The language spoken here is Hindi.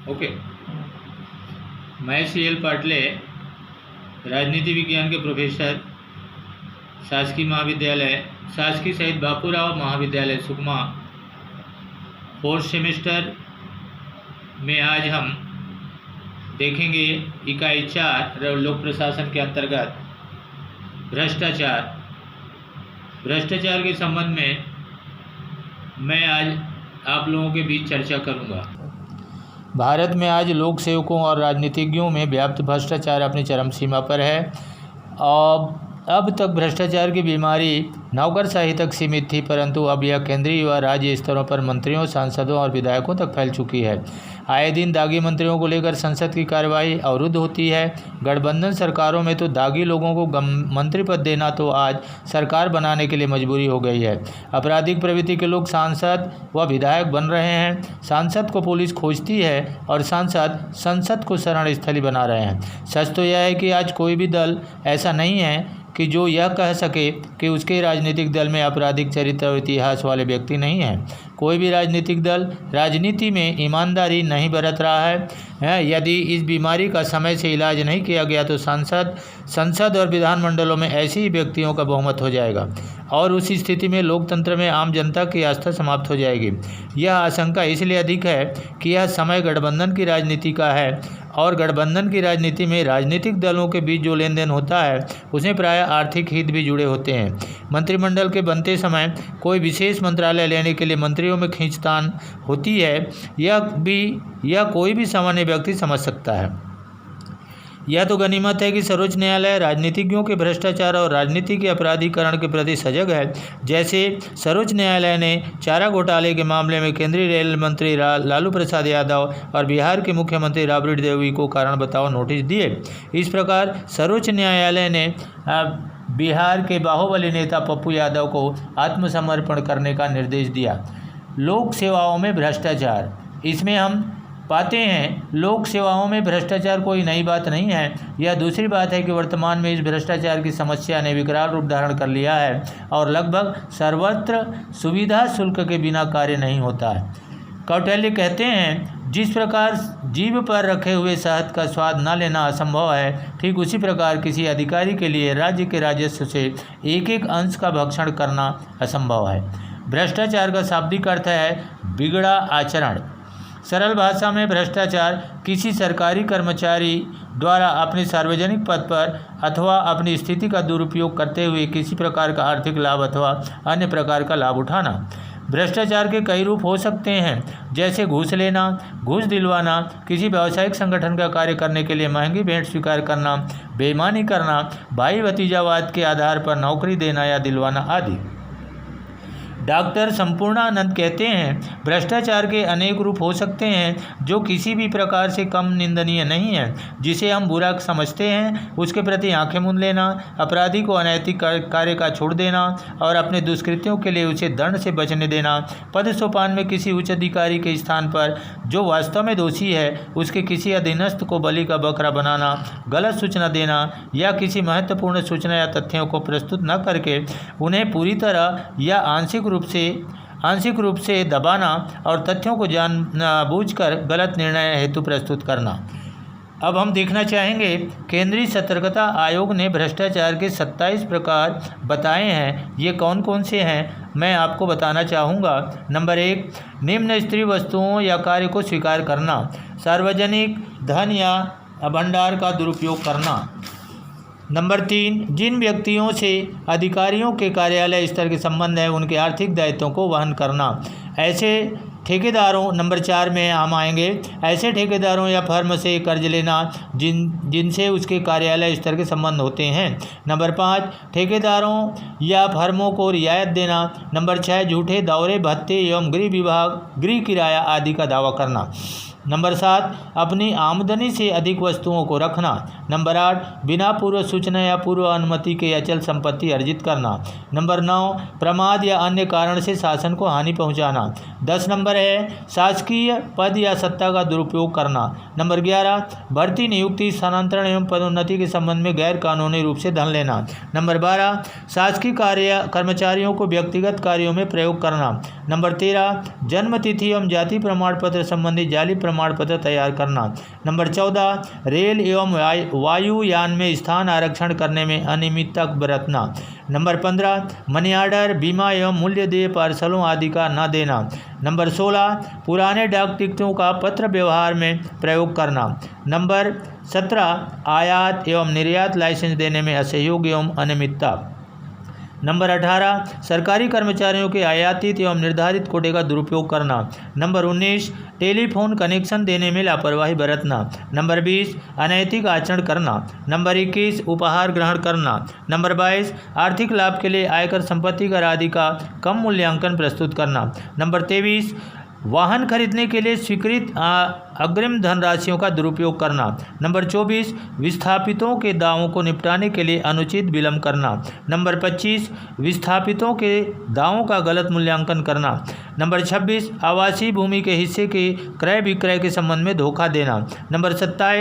ओके। मैं CL पाटले, राजनीति विज्ञान के प्रोफेसर, शासकीय शहीद बापूराव महाविद्यालय सुकमा, 4th सेमेस्टर में आज हम देखेंगे इकाई 4 लोक प्रशासन के अंतर्गत भ्रष्टाचार के संबंध में मैं आज आप लोगों के बीच चर्चा करूंगा। भारत में आज लोक सेवकों और राजनीतिज्ञों में व्याप्त भ्रष्टाचार अपनी चरम सीमा पर है। अब तक भ्रष्टाचार की बीमारी नौकरशाही तक सीमित थी, परंतु अब यह केंद्रीय व राज्य स्तरों पर मंत्रियों, सांसदों और विधायकों तक फैल चुकी है। आए दिन दागी मंत्रियों को लेकर संसद की कार्यवाही अवरुद्ध होती है। गठबंधन सरकारों में तो दागी लोगों को मंत्री पद देना तो आज सरकार बनाने के लिए मजबूरी हो गई है। आपराधिक प्रवृत्ति के लोग सांसद व विधायक बन रहे हैं। सांसद को पुलिस खोजती है और सांसद संसद को शरण स्थली बना रहे हैं। सच तो यह है कि आज कोई भी दल ऐसा नहीं है कि जो यह कह सके कि उसके राजनीतिक दल में आपराधिक चरित्र और इतिहास वाले व्यक्ति नहीं हैं। कोई भी राजनीतिक दल राजनीति में ईमानदारी नहीं बरत रहा है। यदि इस बीमारी का समय से इलाज नहीं किया गया तो संसद और विधानमंडलों में ऐसे ही व्यक्तियों का बहुमत हो जाएगा और उस स्थिति में लोकतंत्र में आम जनता की आस्था समाप्त हो जाएगी। यह आशंका इसलिए अधिक है कि यह समय गठबंधन की राजनीति का है और गठबंधन की राजनीति में राजनीतिक दलों के बीच जो लेन देन होता है उसमें प्रायः आर्थिक हित भी जुड़े होते हैं। मंत्रिमंडल के बनते समय कोई विशेष मंत्रालय लेने के लिए मंत्रियों में खींचतान होती है, यह कोई भी सामान्य व्यक्ति समझ सकता है। यह तो गनीमत है कि सर्वोच्च न्यायालय राजनीतिज्ञों के भ्रष्टाचार और राजनीति के अपराधीकरण के प्रति सजग है। जैसे सर्वोच्च न्यायालय ने चारा घोटाले के मामले में केंद्रीय रेल मंत्री लालू प्रसाद यादव और बिहार के मुख्यमंत्री राबड़ी देवी को कारण बताओ नोटिस दिए। इस प्रकार सर्वोच्च न्यायालय ने बिहार के बाहुबली नेता पप्पू यादव को आत्मसमर्पण करने का निर्देश दिया। लोक सेवाओं में भ्रष्टाचार, इसमें हम पाते हैं लोक सेवाओं में भ्रष्टाचार कोई नई बात नहीं है। यह दूसरी बात है कि वर्तमान में इस भ्रष्टाचार की समस्या ने विकराल रूप धारण कर लिया है और लगभग सर्वत्र सुविधा शुल्क के बिना कार्य नहीं होता है। कौटिल्य कहते हैं, जिस प्रकार जीभ पर रखे हुए शहद का स्वाद न लेना असंभव है, ठीक उसी प्रकार किसी अधिकारी के लिए राज्य के राजस्व से एक एक अंश का भक्षण करना असंभव है। भ्रष्टाचार का शाब्दिक अर्थ है बिगड़ा आचरण। सरल भाषा में भ्रष्टाचार किसी सरकारी कर्मचारी द्वारा अपने सार्वजनिक पद पर अथवा अपनी स्थिति का दुरुपयोग करते हुए किसी प्रकार का आर्थिक लाभ अथवा अन्य प्रकार का लाभ उठाना। भ्रष्टाचार के कई रूप हो सकते हैं, जैसे घूस लेना, घूस दिलवाना, किसी व्यावसायिक संगठन का कार्य करने के लिए महंगी भेंट स्वीकार करना, बेईमानी करना, भाई भतीजावाद के आधार पर नौकरी देना या दिलवाना आदि। डॉक्टर संपूर्णानंद कहते हैं, भ्रष्टाचार के अनेक रूप हो सकते हैं जो किसी भी प्रकार से कम निंदनीय नहीं है। जिसे हम बुरा समझते हैं उसके प्रति आंखें मूंद लेना, अपराधी को अनैतिक कार्य का छोड़ देना और अपने दुष्कृत्यों के लिए उसे दंड से बचने देना, पद सोपान में किसी उच्च अधिकारी के स्थान पर जो वास्तव में दोषी है उसके किसी अधीनस्थ को बलि का बकरा बनाना, गलत सूचना देना या किसी महत्वपूर्ण सूचना या तथ्यों को प्रस्तुत न करके उन्हें पूरी तरह या आंशिक रूप से दबाना और तथ्यों को जानबूझकर गलत निर्णय हेतु प्रस्तुत करना। अब हम देखना चाहेंगे, केंद्रीय सतर्कता आयोग ने भ्रष्टाचार के 27 प्रकार बताए हैं। ये कौन कौन से हैं मैं आपको बताना चाहूँगा। नंबर 1, निम्न स्तरीय वस्तुओं या कार्य को स्वीकार करना, सार्वजनिक धन या भंडार का दुरुपयोग करना। नंबर 3, जिन व्यक्तियों से अधिकारियों के कार्यालय स्तर के संबंध है उनके आर्थिक दायित्वों को वहन करना। ऐसे ठेकेदारों, नंबर 4 में हम आएंगे, ऐसे ठेकेदारों या फर्म से कर्ज लेना जिनसे उसके कार्यालय स्तर के संबंध होते हैं। नंबर 5, ठेकेदारों या फर्मों को रियायत देना। नंबर 6, झूठे दौरे भत्ते एवं गृह किराया आदि का दावा करना। नंबर 7, अपनी आमदनी से अधिक वस्तुओं को रखना। नंबर 8, बिना पूर्व सूचना या पूर्व अनुमति के अचल संपत्ति अर्जित करना। नंबर 9, प्रमाद या अन्य कारण से शासन को हानि पहुंचाना। 10 नंबर है शासकीय पद या सत्ता का दुरुपयोग करना। नंबर 11, भर्ती, नियुक्ति, स्थानांतरण एवं पदोन्नति के संबंध में गैर कानूनी रूप से धन लेना। नंबर 12, शासकीय कर्मचारियों को व्यक्तिगत कार्यों में प्रयोग करना। नंबर 13, जन्म तिथि एवं जाति प्रमाण पत्र संबंधी जाली प्रमाण पत्र तैयार करना। नंबर 14, रेल एवं वायुयान में स्थान आरक्षण करने में अनियमितता बरतना। नंबर 15, मनी ऑर्डर, बीमा एवं मूल्य देय पार्सलों आदि का न देना। नंबर 16, पुराने डाक टिकटों का पत्र व्यवहार में प्रयोग करना। नंबर 17, आयात एवं निर्यात लाइसेंस देने में असहयोग एवं अनियमितता। नंबर 18, सरकारी कर्मचारियों के आयातित एवं निर्धारित कोटे का दुरुपयोग करना। नंबर 19, टेलीफोन कनेक्शन देने में लापरवाही बरतना। नंबर 20, अनैतिक आचरण करना। नंबर 21, उपहार ग्रहण करना। नंबर 22, आर्थिक लाभ के लिए आयकर, संपत्ति कर आदि का कम मूल्यांकन प्रस्तुत करना। नंबर 23, वाहन खरीदने के लिए स्वीकृत अग्रिम धनराशियों का दुरुपयोग करना। नंबर 24, विस्थापितों के दावों को निपटाने के लिए अनुचित विलंब करना। नंबर 25, विस्थापितों के दावों का गलत मूल्यांकन करना। नंबर 26, आवासीय भूमि के हिस्से के क्रय विक्रय के संबंध में धोखा देना। नंबर 27,